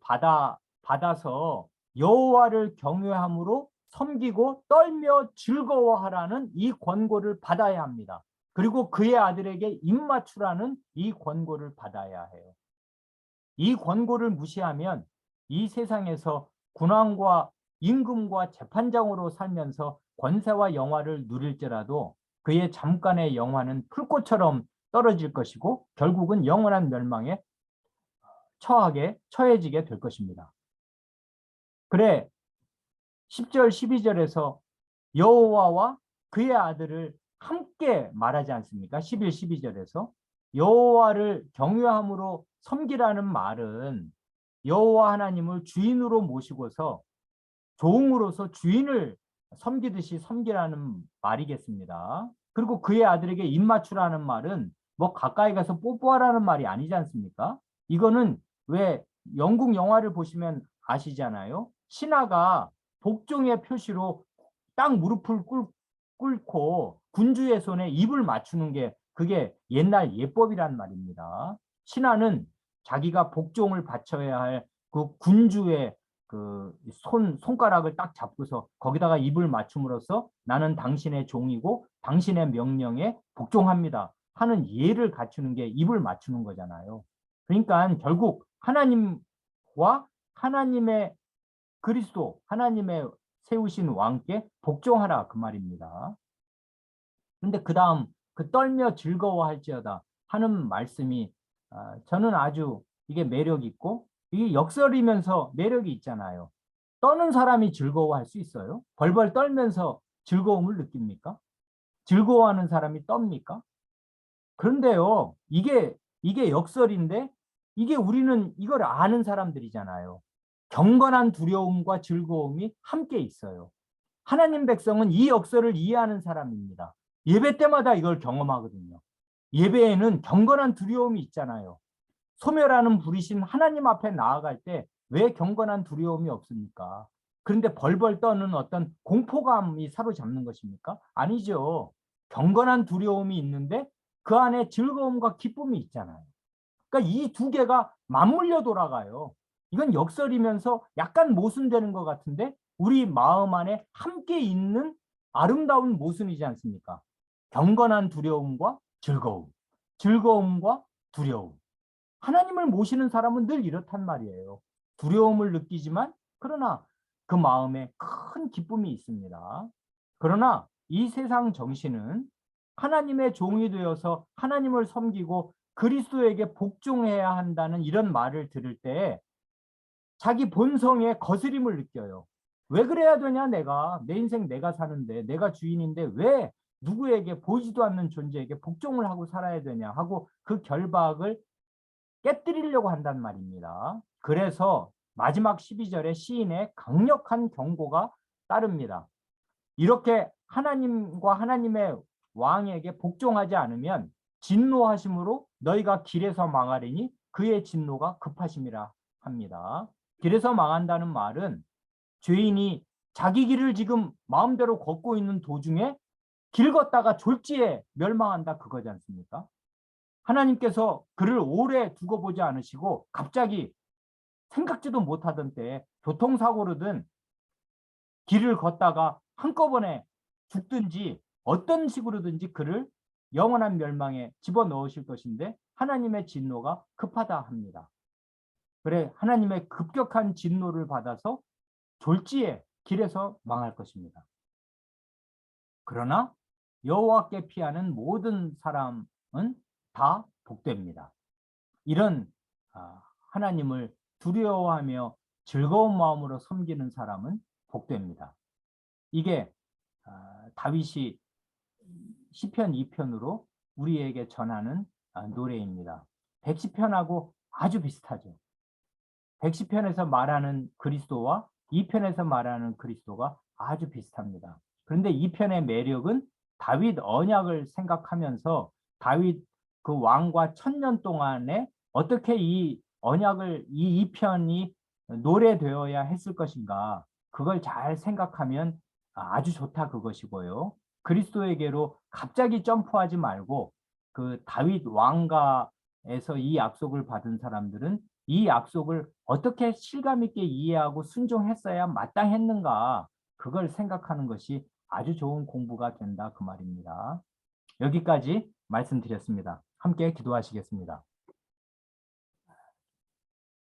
받아서 여호와를 경외함으로 섬기고 떨며 즐거워하라는 이 권고를 받아야 합니다. 그리고 그의 아들에게 입맞추라는 이 권고를 받아야 해요. 이 권고를 무시하면 이 세상에서 군왕과 임금과 재판장으로 살면서 권세와 영화를 누릴지라도 그의 잠깐의 영화는 풀꽃처럼 떨어질 것이고 결국은 영원한 멸망에 처해지게 될 것입니다. 그래 10절 12절에서 여호와와 그의 아들을 함께 말하지 않습니까? 11, 12절에서 여호와를 경외함으로 섬기라는 말은 여호와 하나님을 주인으로 모시고서 종으로서 주인을 섬기듯이 섬기라는 말이겠습니다. 그리고 그의 아들에게 입맞추라는 말은 뭐 가까이 가서 뽀뽀하라는 말이 아니지 않습니까? 이거는 왜 영국 영화를 보시면 아시잖아요. 신하가 복종의 표시로 딱 무릎을 꿇고 군주의 손에 입을 맞추는 게 그게 옛날 예법이란 말입니다. 신하는 자기가 복종을 바쳐야 할 그 군주의 손가락을 딱 잡고서 거기다가 입을 맞춤으로써 나는 당신의 종이고 당신의 명령에 복종합니다 하는 예를 갖추는 게 입을 맞추는 거잖아요. 그러니까 결국 하나님과 하나님의 그리스도, 하나님의 세우신 왕께 복종하라 그 말입니다. 그런데 그 다음 떨며 즐거워할지어다 하는 말씀이 저는 아주 이게 매력 있고 이게 역설이면서 매력이 있잖아요. 떠는 사람이 즐거워할 수 있어요? 벌벌 떨면서 즐거움을 느낍니까? 즐거워하는 사람이 떱니까? 그런데요, 이게 역설인데 이게 우리는 이걸 아는 사람들이잖아요. 경건한 두려움과 즐거움이 함께 있어요. 하나님 백성은 이 역설을 이해하는 사람입니다. 예배 때마다 이걸 경험하거든요. 예배에는 경건한 두려움이 있잖아요. 소멸하는 불이신 하나님 앞에 나아갈 때 왜 경건한 두려움이 없습니까? 그런데 벌벌 떠는 어떤 공포감이 사로잡는 것입니까? 아니죠. 경건한 두려움이 있는데 그 안에 즐거움과 기쁨이 있잖아요. 그러니까 이 두 개가 맞물려 돌아가요. 이건 역설이면서 약간 모순되는 것 같은데 우리 마음 안에 함께 있는 아름다운 모순이지 않습니까? 경건한 두려움과 즐거움. 즐거움과 두려움. 하나님을 모시는 사람은 늘 이렇단 말이에요. 두려움을 느끼지만 그러나 그 마음에 큰 기쁨이 있습니다. 그러나 이 세상 정신은 하나님의 종이 되어서 하나님을 섬기고 그리스도에게 복종해야 한다는 이런 말을 들을 때 자기 본성에 거스림을 느껴요. 왜 그래야 되냐? 내 인생 내가 사는데, 내가 주인인데 왜 누구에게, 보이지도 않는 존재에게 복종을 하고 살아야 되냐 하고 그 결박을 깨뜨리려고 한단 말입니다. 그래서 마지막 12절에 시인의 강력한 경고가 따릅니다. 이렇게 하나님과 하나님의 왕에게 복종하지 않으면 진노하심으로 너희가 길에서 망하리니 그의 진노가 급하심이라 합니다. 길에서 망한다는 말은 죄인이 자기 길을 지금 마음대로 걷고 있는 도중에 길 걷다가 졸지에 멸망한다, 그거지 않습니까? 하나님께서 그를 오래 두고 보지 않으시고 갑자기 생각지도 못하던 때에 교통사고로든 길을 걷다가 한꺼번에 죽든지 어떤 식으로든지 그를 영원한 멸망에 집어넣으실 것인데 하나님의 진노가 급하다 합니다. 그래, 하나님의 급격한 진노를 받아서 졸지에 길에서 망할 것입니다. 그러나 여호와께 피하는 모든 사람은 다 복됩니다. 이런 하나님을 두려워하며 즐거운 마음으로 섬기는 사람은 복됩니다. 이게 다윗이 시편 2편으로 우리에게 전하는 노래입니다. 110편하고 아주 비슷하죠. 110편에서 말하는 그리스도와 2편에서 말하는 그리스도가 아주 비슷합니다. 그런데 2편의 매력은 다윗 언약을 생각하면서 다윗 그 왕과 1000년 동안에 어떻게 이 언약을 이 2편이 노래되어야 했을 것인가, 그걸 잘 생각하면 아주 좋다 그것이고요. 그리스도에게로 갑자기 점프하지 말고 그 다윗 왕가에서 이 약속을 받은 사람들은 이 약속을 어떻게 실감 있게 이해하고 순종했어야 마땅했는가, 그걸 생각하는 것이 아주 좋은 공부가 된다 그 말입니다. 여기까지 말씀드렸습니다. 함께 기도하시겠습니다.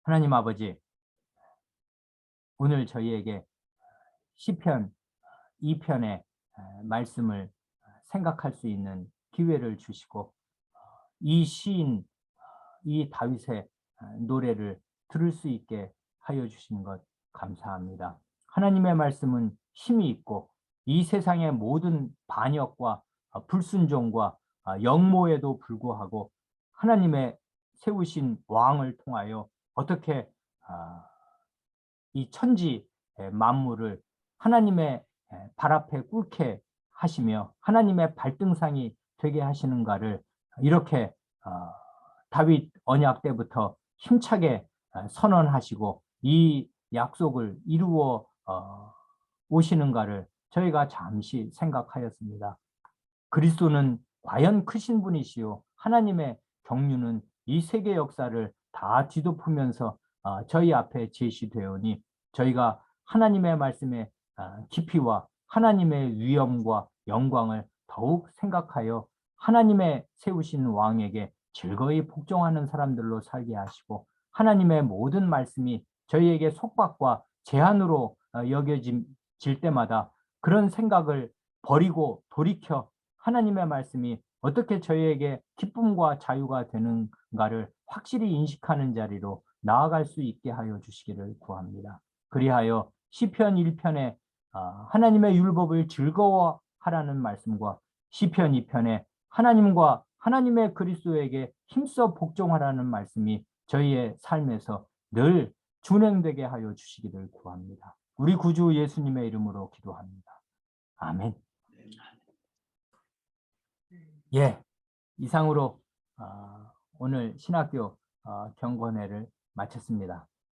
하나님 아버지, 오늘 저희에게 시편 2편의 말씀을 생각할 수 있는 기회를 주시고 이 시인, 이 다윗의 노래를 들을 수 있게 하여 주신 것 감사합니다. 하나님의 말씀은 힘이 있고 이 세상의 모든 반역과 불순종과 역모에도 불구하고 하나님의 세우신 왕을 통하여 어떻게 이 천지 만물을 하나님의 발 앞에 꿇게 하시며 하나님의 발등상이 되게 하시는가를 이렇게 다윗 언약 때부터 힘차게 선언하시고 이 약속을 이루어 오시는가를 저희가 잠시 생각하였습니다. 그리스도는 과연 크신 분이시요 하나님의 경륜은 이 세계 역사를 다 뒤덮으면서 저희 앞에 제시되오니 저희가 하나님의 말씀의 깊이와 하나님의 위엄과 영광을 더욱 생각하여 하나님의 세우신 왕에게 즐거이 복종하는 사람들로 살게 하시고 하나님의 모든 말씀이 저희에게 속박과 제한으로 여겨질 때마다 그런 생각을 버리고 돌이켜 하나님의 말씀이 어떻게 저희에게 기쁨과 자유가 되는가를 확실히 인식하는 자리로 나아갈 수 있게 하여 주시기를 구합니다. 그리하여 시편 1편에 하나님의 율법을 즐거워하라는 말씀과 시편 2편에 하나님과 하나님의 그리스도에게 힘써 복종하라는 말씀이 저희의 삶에서 늘 준행되게 하여 주시기를 구합니다. 우리 구주 예수님의 이름으로 기도합니다. 아멘. 예, 이상으로 오늘 신학교 경건회를 마쳤습니다.